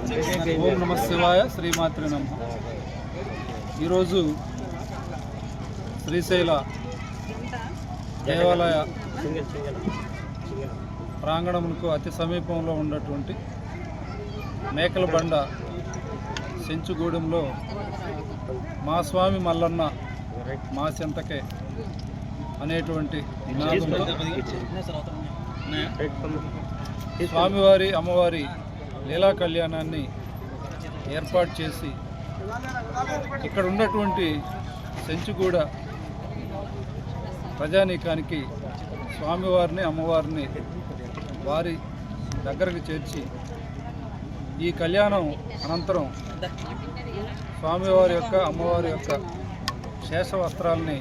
ఓం నమ శివాయ, శ్రీమాత్రి నమః. ఈరోజు శ్రీశైల దేవాలయ ప్రాంగణములకు అతి సమీపంలో ఉన్నటువంటి మేకలబండ సెంచుగూడెంలో మా స్వామి మల్లన్న మా చింతకే అనేటువంటి నినాదంతో స్వామివారి అమ్మవారి లీలా కళ్యాణాన్ని ఏర్పాటు చేసి ఇక్కడ ఉన్నటువంటి సెంచుగూడ ప్రజానీకానికి స్వామివారిని అమ్మవారిని వారి దగ్గరకు చేర్చి ఈ కళ్యాణం అనంతరం స్వామివారి యొక్క అమ్మవారి యొక్క శేష వస్త్రాలని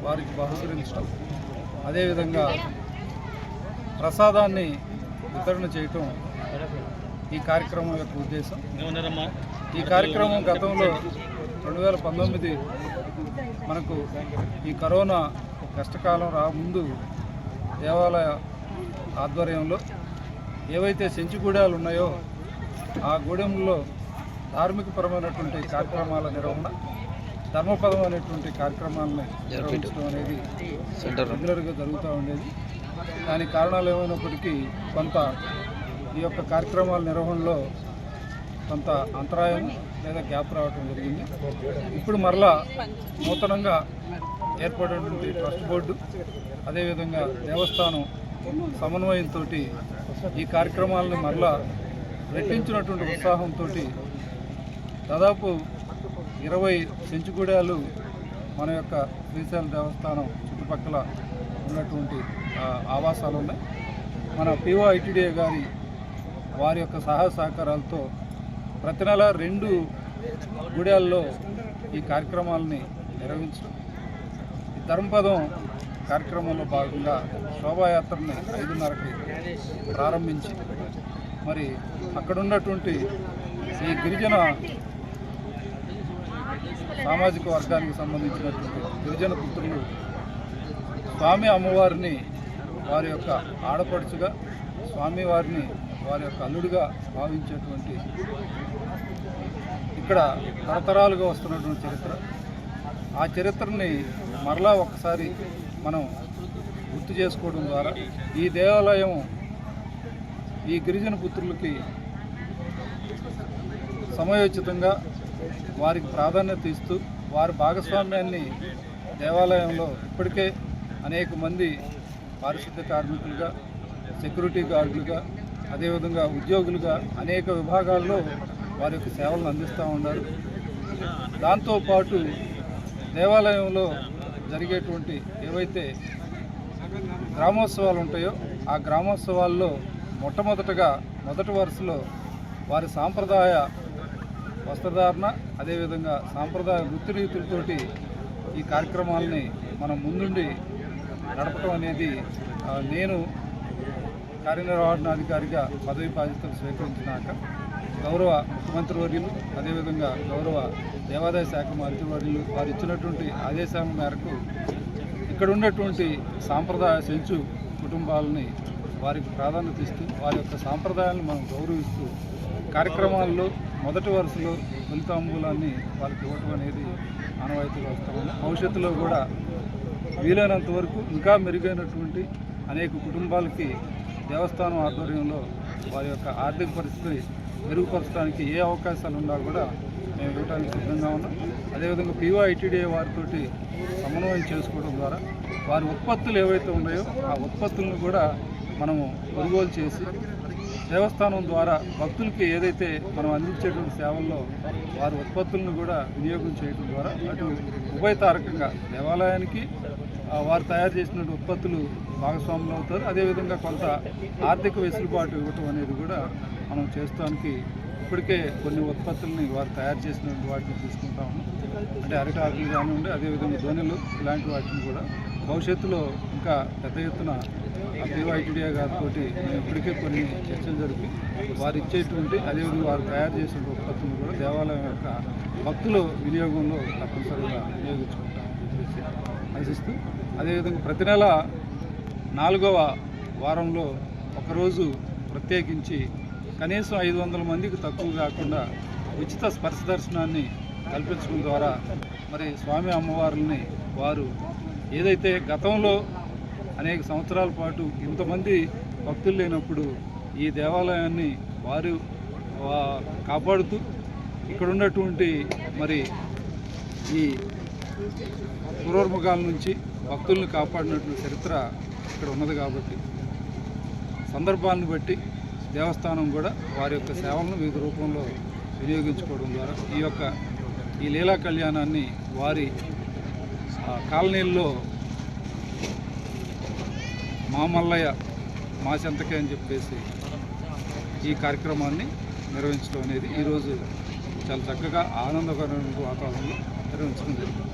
వారికి బహుకరించడం, అదేవిధంగా ప్రసాదాన్ని వితరణ చేయటం ఈ కార్యక్రమం యొక్క ఉద్దేశం. ఈ కార్యక్రమం గతంలో 2019 మనకు ఈ కరోనా కష్టకాలం రాముందు దేవాలయ ఆధ్వర్యంలో ఏవైతే సెంచుగూడాలు ఉన్నాయో ఆ గూడెంలో ధార్మికపరమైనటువంటి కార్యక్రమాల నిర్వహణ, ధర్మపదం అనేటువంటి కార్యక్రమాలను నిర్వహించడం అనేది రెగ్యులర్గా జరుగుతూ ఉండేది. దానికి కారణాలు ఏమైనప్పటికీ కొంత ఈ యొక్క కార్యక్రమాల నిర్వహణలో కొంత అంతరాయం లేదా గ్యాప్ రావడం జరిగింది. ఇప్పుడు మరలా నూతనంగా ఏర్పడినటువంటి ట్రస్ట్ బోర్డు, అదేవిధంగా దేవస్థానం సమన్వయంతో ఈ కార్యక్రమాలను మరలా రెట్టించినటువంటి ఉత్సాహంతో దాదాపు 20 సెంచుగూడాలు మన యొక్క శ్రీశైల దేవస్థానం చుట్టుపక్కల ఉన్నటువంటి ఆవాసాలు ఉన్నాయి. మన పిఓ ఐటీడీఏ గారి వారి యొక్క సహాయ సహకారాలతో ప్రతి నెల 2 గూడాల్లో ఈ కార్యక్రమాలని నిర్వహించడం, ఈ ధర్మపదం కార్యక్రమంలో భాగంగా శోభాయాత్రని 5:30కి ప్రారంభించి మరి అక్కడ ఉన్నటువంటి ఈ గిరిజన సామాజిక వర్గానికి సంబంధించినటువంటి గిరిజన పుత్రులు స్వామి అమ్మవారిని వారి యొక్క ఆడపడుచుగా, స్వామివారిని వారి యొక్క అల్లుడిగా భావించేటువంటి ఇక్కడ తరతరాలుగా వస్తున్నటువంటి చరిత్ర, ఆ చరిత్రని మరలా ఒకసారి మనం గుర్తు చేసుకోవడం ద్వారా ఈ దేవాలయం ఈ గిరిజన పుత్రులకి సమయోచితంగా వారికి ప్రాధాన్యత ఇస్తూ వారి భాగస్వామ్యాన్ని దేవాలయంలో ఇప్పటికే అనేక మంది పారిశుద్ధ్య కార్మికులుగా, సెక్యూరిటీ గార్డులుగా, అదేవిధంగా ఉద్యోగులుగా అనేక విభాగాల్లో వారి యొక్క సేవలను అందిస్తూ ఉన్నారు. దాంతోపాటు దేవాలయంలో జరిగేటువంటి ఏవైతే గ్రామోత్సవాలు ఉంటాయో ఆ గ్రామోత్సవాల్లో మొట్టమొదటగా మొదటి వరుసలో వారి సాంప్రదాయ వస్త్రధారణ, అదేవిధంగా సాంప్రదాయ వృత్తి రీతులతోటి ఈ కార్యక్రమాలని మనం ముందుండి నడపడం అనేది నేను కార్యనిర్వహణాధికారిగా పదవి బాధ్యతలు స్వీకరించినాక గౌరవ ముఖ్యమంత్రి వర్యులు, అదేవిధంగా గౌరవ దేవాదాయ శాఖ మంత్రివర్యులు వారు ఇచ్చినటువంటి ఆదేశాల మేరకు ఇక్కడ ఉన్నటువంటి సాంప్రదాయ సెంచు కుటుంబాలని వారికి ప్రాధాన్యత ఇస్తూ వారి యొక్క సాంప్రదాయాలను మనం గౌరవిస్తూ కార్యక్రమాల్లో మొదటి వరుసలో ఫలితాంబూలాన్ని వాళ్ళకి ఇవ్వటం అనేది ఆనవాయితీగా వస్తామని, భవిష్యత్తులో కూడా వీలైనంత వరకు ఇంకా మెరుగైనటువంటి అనేక కుటుంబాలకి దేవస్థానం ఆధ్వర్యంలో వారి యొక్క ఆర్థిక పరిస్థితి మెరుగుపరచడానికి ఏ అవకాశాలు ఉన్నా కూడా మేము ఇవ్వడానికి సిద్ధంగా ఉన్నాం. అదేవిధంగా పిఓ ఐటీడీఏ వారితో సమన్వయం చేసుకోవడం ద్వారా వారి ఉత్పత్తులు ఏవైతే ఉన్నాయో ఆ ఉత్పత్తులను కూడా మనము కొనుగోలు చేసి దేవస్థానం ద్వారా భక్తులకి ఏదైతే మనం అందించేటువంటి సేవల్లో వారి ఉత్పత్తులను కూడా వినియోగం చేయడం ద్వారా అటు ఉభయతారకంగా దేవాలయానికి వారు తయారు చేసినటువంటి ఉత్పత్తులు భాగస్వాములు అవుతారు, అదేవిధంగా కొంత ఆర్థిక వెసులుబాటు ఇవ్వటం అనేది కూడా మనం చేస్తానికి ఇప్పటికే కొన్ని ఉత్పత్తులని వారు తయారు చేసినటువంటి వాటిని తీసుకుంటా ఉన్నాం. అంటే అరిటాకులు కానివ్వండి, అదేవిధంగా ధ్వనులు ఇలాంటి వాటిని కూడా భవిష్యత్తులో ఇంకా పెద్ద ఎత్తున పిఓఐటీడీఏ గారితో మేము ఇప్పటికే కొన్ని చర్చలు జరిపి వారు ఇచ్చేటువంటి అదేవిధంగా వారు తయారు చేసిన ఉత్పత్తులను కూడా దేవాలయం యొక్క భక్తుల వినియోగంలో తప్పనిసరిగా వినియోగించుకుంటామని చెప్పేసి ఆశిస్తూ, అదేవిధంగా ప్రతి నెల 4వ వారంలో ఒకరోజు ప్రత్యేకించి కనీసం 500 మందికి తక్కువ కాకుండా ఉచిత స్పర్శ దర్శనాన్ని కల్పించడం ద్వారా మరి స్వామి అమ్మవార్లని వారు ఏదైతే గతంలో అనేక సంవత్సరాల పాటు ఇంతమంది భక్తులు లేనప్పుడు ఈ దేవాలయాన్ని వారు కాపాడుతూ ఇక్కడ ఉన్నటువంటి మరి ఈ క్రూరమృగాల నుంచి భక్తుల్ని కాపాడినటువంటి చరిత్ర ఇక్కడ ఉన్నది కాబట్టి సందర్భాలను బట్టి దేవస్థానం కూడా వారి యొక్క సేవలను వివిధ రూపంలో వినియోగించుకోవడం ద్వారా ఈ లీలా కళ్యాణాన్ని వారి కాలనీల్లో మా మల్లయ్య మా చెంతకే అని చెప్పేసి ఈ కార్యక్రమాన్ని నిర్వహించడం అనేది ఈరోజు చాలా చక్కగా ఆనందకరమైన వాతావరణంలో నిర్వహించడం జరిగింది.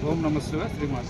ఓం నమః శివాయ శ్రీమాత.